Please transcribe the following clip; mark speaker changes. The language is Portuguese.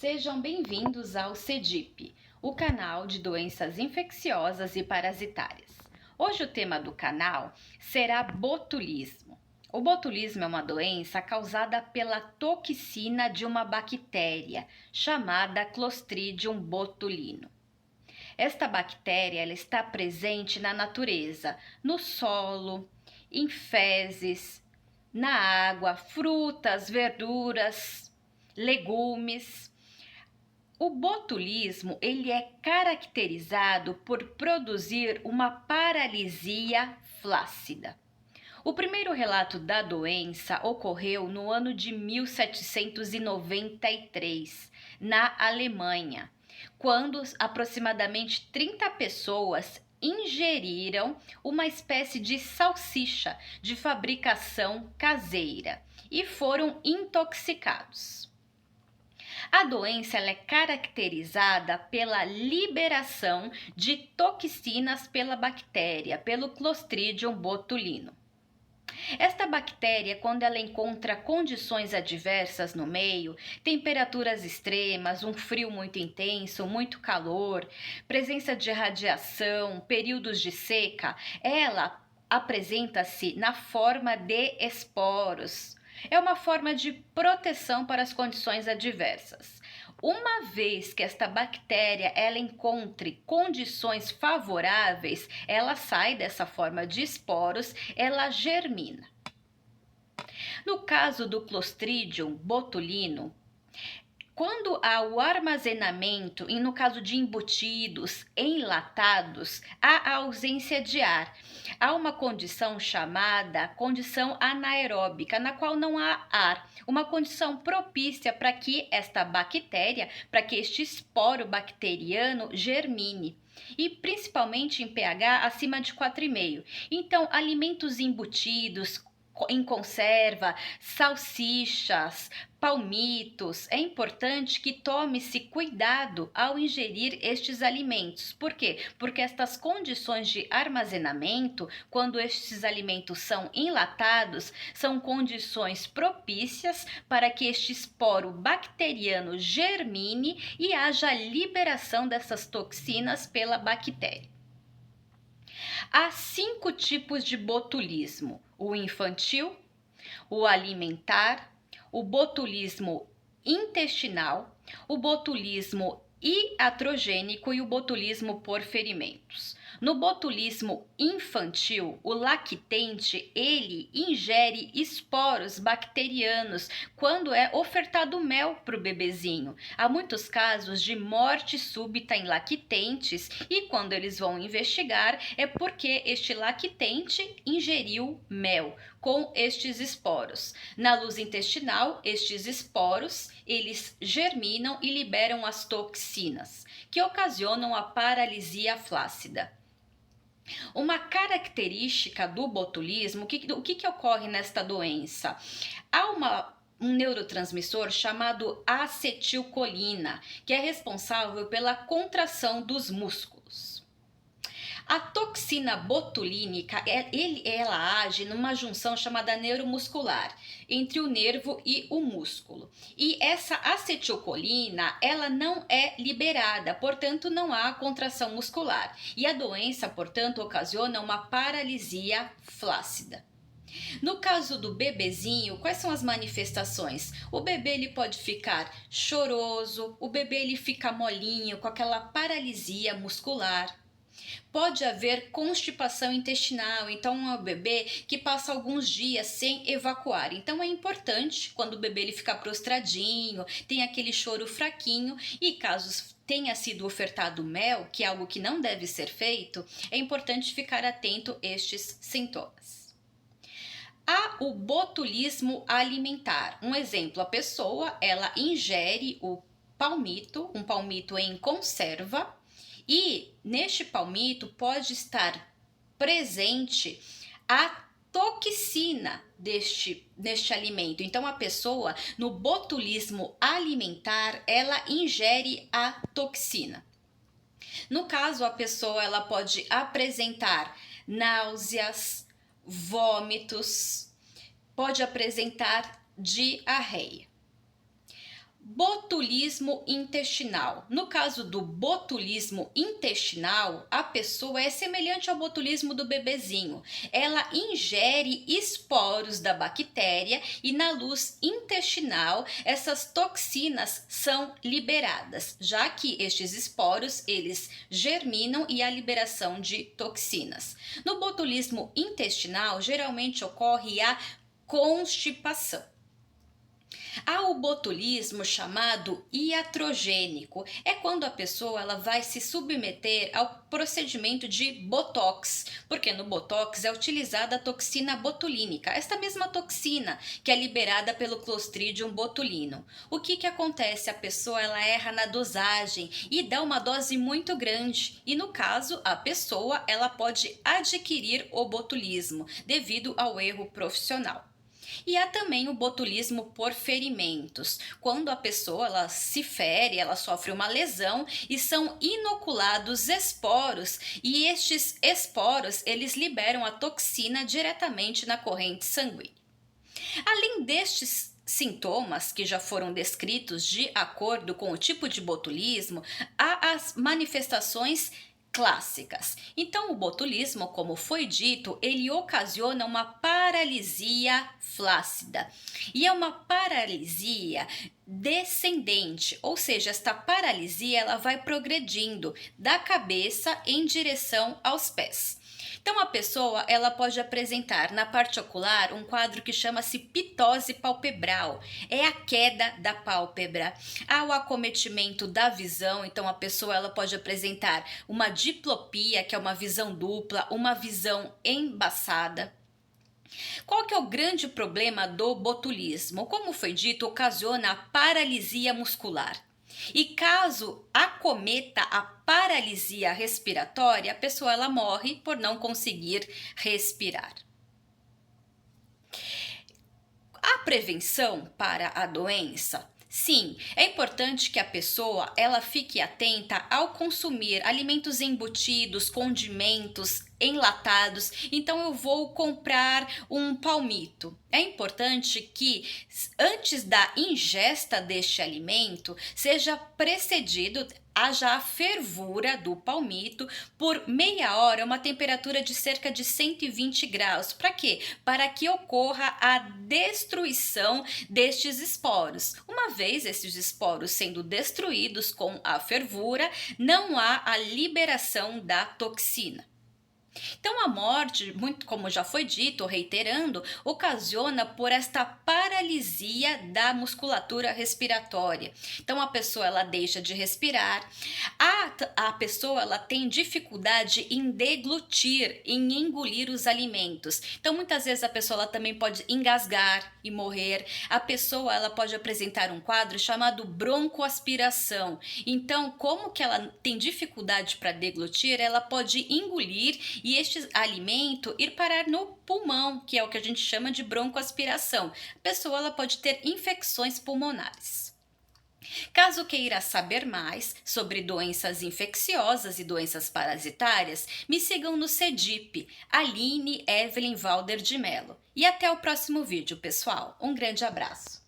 Speaker 1: Sejam bem-vindos ao CEDIP, o canal de doenças infecciosas e parasitárias. Hoje o tema do canal será botulismo. O botulismo é uma doença causada pela toxina de uma bactéria chamada Clostridium botulinum. Esta bactéria ela está presente na natureza, no solo, em fezes, na água, frutas, verduras, legumes. O botulismo ele é caracterizado por produzir uma paralisia flácida. O primeiro relato da doença ocorreu no ano de 1793, na Alemanha, quando aproximadamente 30 pessoas ingeriram uma espécie de salsicha de fabricação caseira e foram intoxicados. A doença ela é caracterizada pela liberação de toxinas pela bactéria, pelo Clostridium botulinum. Esta bactéria, quando ela encontra condições adversas no meio, temperaturas extremas, um frio muito intenso, muito calor, presença de radiação, períodos de seca, ela apresenta-se na forma de esporos. É uma forma de proteção para as condições adversas. Uma vez que esta bactéria ela encontre condições favoráveis, ela sai dessa forma de esporos, ela germina. No caso do Clostridium botulinum, quando há o armazenamento, e no caso de embutidos, enlatados, há a ausência de ar. Há uma condição chamada condição anaeróbica, na qual não há ar. Uma condição propícia para que esta bactéria, para que este esporo bacteriano germine. E principalmente em pH acima de 4,5. Então, alimentos embutidos, em conserva, salsichas, palmitos, é importante que tome-se cuidado ao ingerir estes alimentos. Por quê? Porque estas condições de armazenamento, quando estes alimentos são enlatados, são condições propícias para que este esporo bacteriano germine e haja liberação dessas toxinas pela bactéria. Há 5 tipos de botulismo: o infantil, o alimentar, o botulismo intestinal, o botulismo iatrogênico e o botulismo por ferimentos. No botulismo infantil, o lactente, ele ingere esporos bacterianos quando é ofertado mel para o bebezinho. Há muitos casos de morte súbita em lactentes e quando eles vão investigar é porque este lactente ingeriu mel com estes esporos. Na luz intestinal, estes esporos, eles germinam e liberam as toxinas, que ocasionam a paralisia flácida. Uma característica do botulismo, o que ocorre nesta doença? Há um neurotransmissor chamado acetilcolina, que é responsável pela contração dos músculos. A toxina botulínica, ela age numa junção chamada neuromuscular, entre o nervo e o músculo. E essa acetilcolina, ela não é liberada, portanto não há contração muscular. E a doença, portanto, ocasiona uma paralisia flácida. No caso do bebezinho, quais são as manifestações? O bebê ele pode ficar choroso, o bebê ele fica molinho, com aquela paralisia muscular. Pode haver constipação intestinal, então é um bebê que passa alguns dias sem evacuar. Então é importante, quando o bebê ele fica prostradinho, tem aquele choro fraquinho e caso tenha sido ofertado mel, que é algo que não deve ser feito, é importante ficar atento a estes sintomas. Há o botulismo alimentar. Um exemplo, a pessoa ela ingere o palmito, um palmito em conserva, e neste palmito pode estar presente a toxina deste alimento. Então a pessoa no botulismo alimentar, ela ingere a toxina. No caso, a pessoa ela pode apresentar náuseas, vômitos, pode apresentar diarreia. Botulismo intestinal. No caso do botulismo intestinal, a pessoa é semelhante ao botulismo do bebezinho. Ela ingere esporos da bactéria e na luz intestinal essas toxinas são liberadas, já que estes esporos eles germinam e há liberação de toxinas. No botulismo intestinal, geralmente ocorre a constipação. Há o botulismo chamado iatrogênico, é quando a pessoa ela vai se submeter ao procedimento de botox, porque no botox é utilizada a toxina botulínica, esta mesma toxina que é liberada pelo Clostridium botulinum. O que acontece? A pessoa ela erra na dosagem e dá uma dose muito grande, e no caso a pessoa ela pode adquirir o botulismo devido ao erro profissional. E há também o botulismo por ferimentos, quando a pessoa ela se fere, ela sofre uma lesão e são inoculados esporos, e estes esporos eles liberam a toxina diretamente na corrente sanguínea. Além destes sintomas que já foram descritos de acordo com o tipo de botulismo, há as manifestações clássicas. Então, o botulismo, como foi dito, ele ocasiona uma paralisia flácida. E é uma paralisia descendente, ou seja, esta paralisia ela vai progredindo da cabeça em direção aos pés. Então a pessoa ela pode apresentar na parte ocular um quadro que chama-se pitose palpebral, é a queda da pálpebra. Há o acometimento da visão, então a pessoa ela pode apresentar uma diplopia, que é uma visão dupla, uma visão embaçada. Qual que é o grande problema do botulismo? Como foi dito, ocasiona a paralisia muscular. E caso acometa a paralisia respiratória, a pessoa ela morre por não conseguir respirar. A prevenção para a doença? Sim, é importante que a pessoa ela fique atenta ao consumir alimentos embutidos, condimentos, enlatados. Então eu vou comprar um palmito. É importante que antes da ingesta deste alimento seja precedido haja a fervura do palmito por meia hora, uma temperatura de cerca de 120 graus. Para quê? Para que ocorra a destruição destes esporos. Uma vez esses esporos sendo destruídos com a fervura, não há a liberação da toxina. Então a morte, muito como já foi dito, reiterando, ocasiona por esta paralisia da musculatura respiratória. Então a pessoa ela deixa de respirar, a pessoa ela tem dificuldade em deglutir, em engolir os alimentos. Então muitas vezes a pessoa ela também pode engasgar e morrer. A pessoa ela pode apresentar um quadro chamado broncoaspiração. Então como que ela tem dificuldade para deglutir, ela pode engolir e este alimento ir parar no pulmão, que é o que a gente chama de broncoaspiração. A pessoa ela pode ter infecções pulmonares. Caso queira saber mais sobre doenças infecciosas e doenças parasitárias, me sigam no CEDIP, Aline Evelyn Valder de Mello. E até o próximo vídeo, pessoal. Um grande abraço!